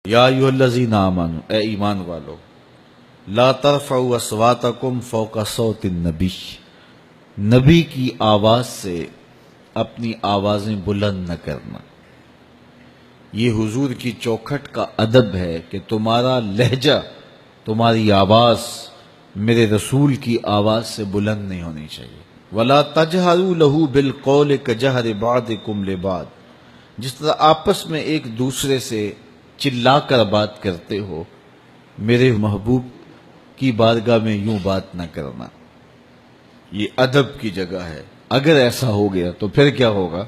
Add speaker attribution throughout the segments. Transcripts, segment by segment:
Speaker 1: یا ایھا الذین آمنوا، اے ایمان والو، لا ترفعوا اصواتکم فوق صوت النبی، نبی کی آواز سے اپنی آوازیں بلند نہ کرنا۔ یہ حضور کی چوکھٹ کا ادب ہے کہ تمہارا لہجہ، تمہاری آواز میرے رسول کی آواز سے بلند نہیں ہونی چاہیے۔ وَلَا تَجْهَرُوا لَهُ بِالْقَوْلِ كَجَهْرِ بَعْضِكُمْ لِبَعْضٍ، جس طرح آپس میں ایک دوسرے سے چلا کر بات کرتے ہو، میرے محبوب کی بارگاہ میں یوں بات نہ کرنا۔ یہ ادب کی جگہ ہے۔ اگر ایسا ہو گیا تو پھر کیا ہوگا؟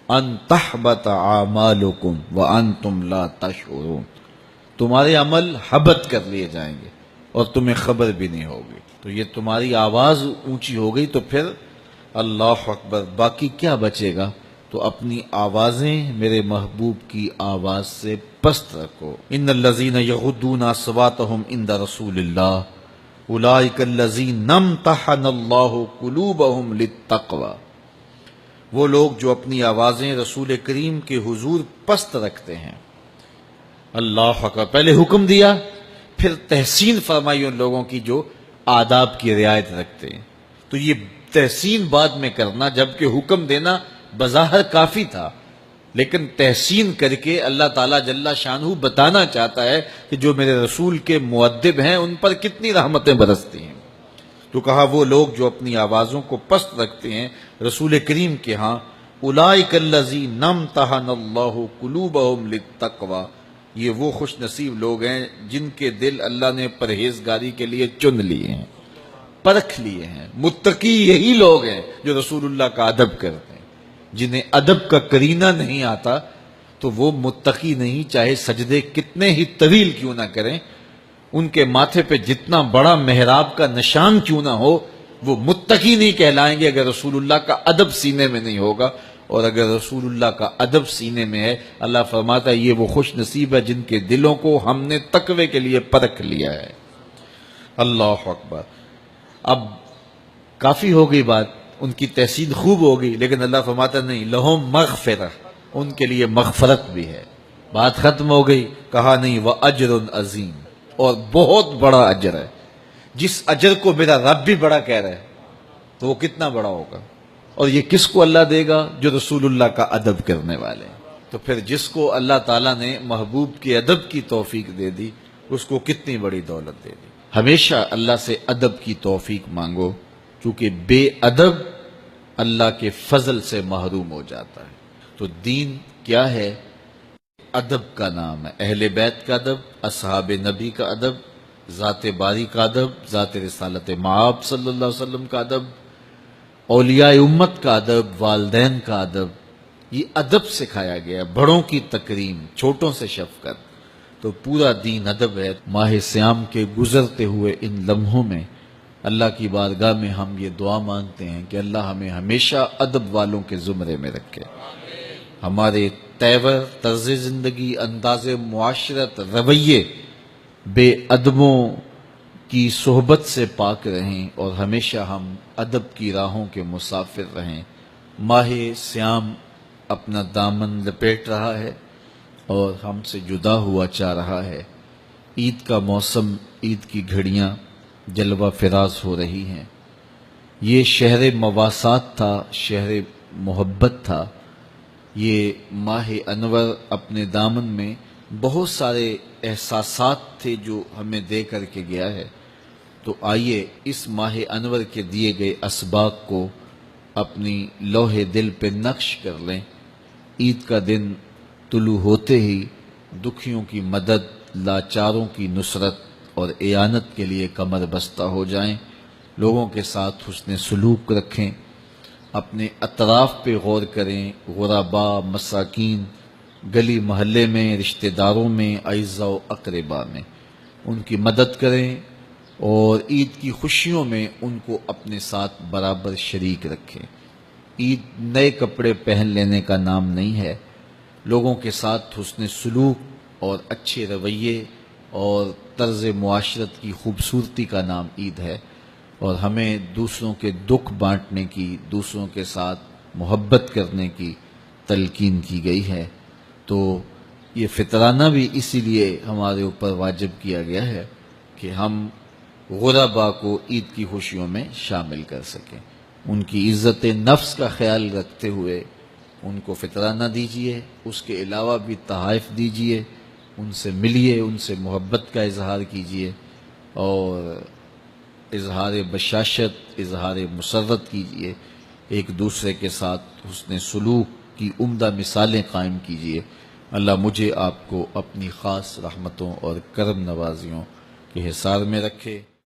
Speaker 1: ان تحبط اعمالکم وانتم لا تشعرون، تمہارے عمل حبط کر لیے جائیں گے اور تمہیں خبر بھی نہیں ہوگی۔ تو یہ تمہاری آواز اونچی ہو گئی تو پھر اللہ اکبر، باقی کیا بچے گا؟ تو اپنی آوازیں میرے محبوب کی آواز سے پست رکھو۔ ان الذین یغضون اصواتهم عند رسول اللہ اولئک الذین امتحن اللہ قلوبهم للتقوی، وہ لوگ جو اپنی آوازیں رسول کریم کے حضور پست رکھتے ہیں۔ اللہ اکبر، پہلے حکم دیا، پھر تحسین فرمائی ان لوگوں کی جو آداب کی رعایت رکھتے ہیں۔ تو یہ تحسین بعد میں کرنا، جبکہ حکم دینا بظاہر کافی تھا، لیکن تحسین کر کے اللہ تعالیٰ جل شانہ بتانا چاہتا ہے کہ جو میرے رسول کے مؤدب ہیں ان پر کتنی رحمتیں برستی ہیں۔ تو کہا وہ لوگ جو اپنی آوازوں کو پست رکھتے ہیں رسول کریم کے ہاں، اولئک الذین امتحن اللہ قلوبهم للتقوی، یہ وہ خوش نصیب لوگ ہیں جن کے دل اللہ نے پرہیزگاری کے لیے چن لیے ہیں، پرکھ لیے ہیں۔ متقی یہی لوگ ہیں جو رسول اللہ کا ادب کرتے ہیں۔ جنہیں ادب کا کرینہ نہیں آتا تو وہ متقی نہیں، چاہے سجدے کتنے ہی طویل کیوں نہ کریں، ان کے ماتھے پہ جتنا بڑا محراب کا نشان کیوں نہ ہو، وہ متقی نہیں کہلائیں گے اگر رسول اللہ کا ادب سینے میں نہیں ہوگا۔ اور اگر رسول اللہ کا ادب سینے میں ہے، اللہ فرماتا ہے یہ وہ خوش نصیب ہے جن کے دلوں کو ہم نے تقوی کے لیے پرکھ لیا ہے۔ اللہ اکبر۔ اب کافی ہو گئی بات، ان کی تحسین خوب ہوگی، لیکن اللہ فرماتا نہیں، لہم مغفرہ، ان کے لیے مغفرت بھی ہے۔ بات ختم ہو گئی، کہا نہیں وَأَجْرٌ عظیم، اور بہت بڑا اجر ہے۔ جس اجر کو میرا رب بھی بڑا کہہ رہا ہے تو وہ کتنا بڑا ہوگا؟ اور یہ کس کو اللہ دے گا؟ جو رسول اللہ کا ادب کرنے والے ہیں۔ تو پھر جس کو اللہ تعالیٰ نے محبوب کے ادب کی توفیق دے دی، اس کو کتنی بڑی دولت دے دی۔ ہمیشہ اللہ سے ادب کی توفیق مانگو، کیونکہ بے ادب اللہ کے فضل سے محروم ہو جاتا ہے۔ تو دین کیا ہے؟ ادب کا نام ہے۔ اہل بیت کا ادب، اصحاب نبی کا ادب، ذات باری کا ادب، ذات رسالت مآب صلی اللہ علیہ وسلم کا ادب، اولیاء امت کا ادب، والدین کا ادب، یہ ادب سکھایا گیا۔ بڑوں کی تکریم، چھوٹوں سے شفقت، تو پورا دین ادب ہے۔ ماہ سیام کے گزرتے ہوئے ان لمحوں میں اللہ کی بارگاہ میں ہم یہ دعا مانگتے ہیں کہ اللہ ہمیں ہمیشہ ادب والوں کے زمرے میں رکھے، ہمارے تیور، طرز زندگی، انداز معاشرت، رویے بے ادبوں کی صحبت سے پاک رہیں اور ہمیشہ ہم ادب کی راہوں کے مسافر رہیں۔ ماہ سیام اپنا دامن لپیٹ رہا ہے اور ہم سے جدا ہوا چاہ رہا ہے۔ عید کا موسم، عید کی گھڑیاں جلوہ فراز ہو رہی ہیں۔ یہ شہر مواسات تھا، شہر محبت تھا۔ یہ ماہ انور اپنے دامن میں بہت سارے احساسات تھے جو ہمیں دے کر کے گیا ہے۔ تو آئیے اس ماہ انور کے دیے گئے اسباق کو اپنی لوح دل پہ نقش کر لیں۔ عید کا دن طلوع ہوتے ہی دکھیوں کی مدد، لاچاروں کی نصرت اور اعانت کے لیے کمر بستہ ہو جائیں۔ لوگوں کے ساتھ حسن سلوک رکھیں، اپنے اطراف پہ غور کریں، غرباء، مساکین، گلی محلے میں، رشتہ داروں میں، اعزاء و اقرباء میں ان کی مدد کریں اور عید کی خوشیوں میں ان کو اپنے ساتھ برابر شریک رکھیں۔ عید نئے کپڑے پہن لینے کا نام نہیں ہے، لوگوں کے ساتھ حسن سلوک اور اچھے رویے اور طرز معاشرت کی خوبصورتی کا نام عید ہے، اور ہمیں دوسروں کے دکھ بانٹنے کی، دوسروں کے ساتھ محبت کرنے کی تلقین کی گئی ہے۔ تو یہ فطرانہ بھی اسی لیے ہمارے اوپر واجب کیا گیا ہے کہ ہم غربا کو عید کی خوشیوں میں شامل کر سکیں، ان کی عزت نفس کا خیال رکھتے ہوئے ان کو فطرانہ دیجئے، اس کے علاوہ بھی تحائف دیجئے، ان سے ملیے، ان سے محبت کا اظہار کیجئے اور اظہار بشاشت، اظہار مسرت کیجئے، ایک دوسرے کے ساتھ حسن سلوک کی عمدہ مثالیں قائم کیجئے۔ اللہ مجھے آپ کو اپنی خاص رحمتوں اور کرم نوازیوں کے حصار میں رکھے۔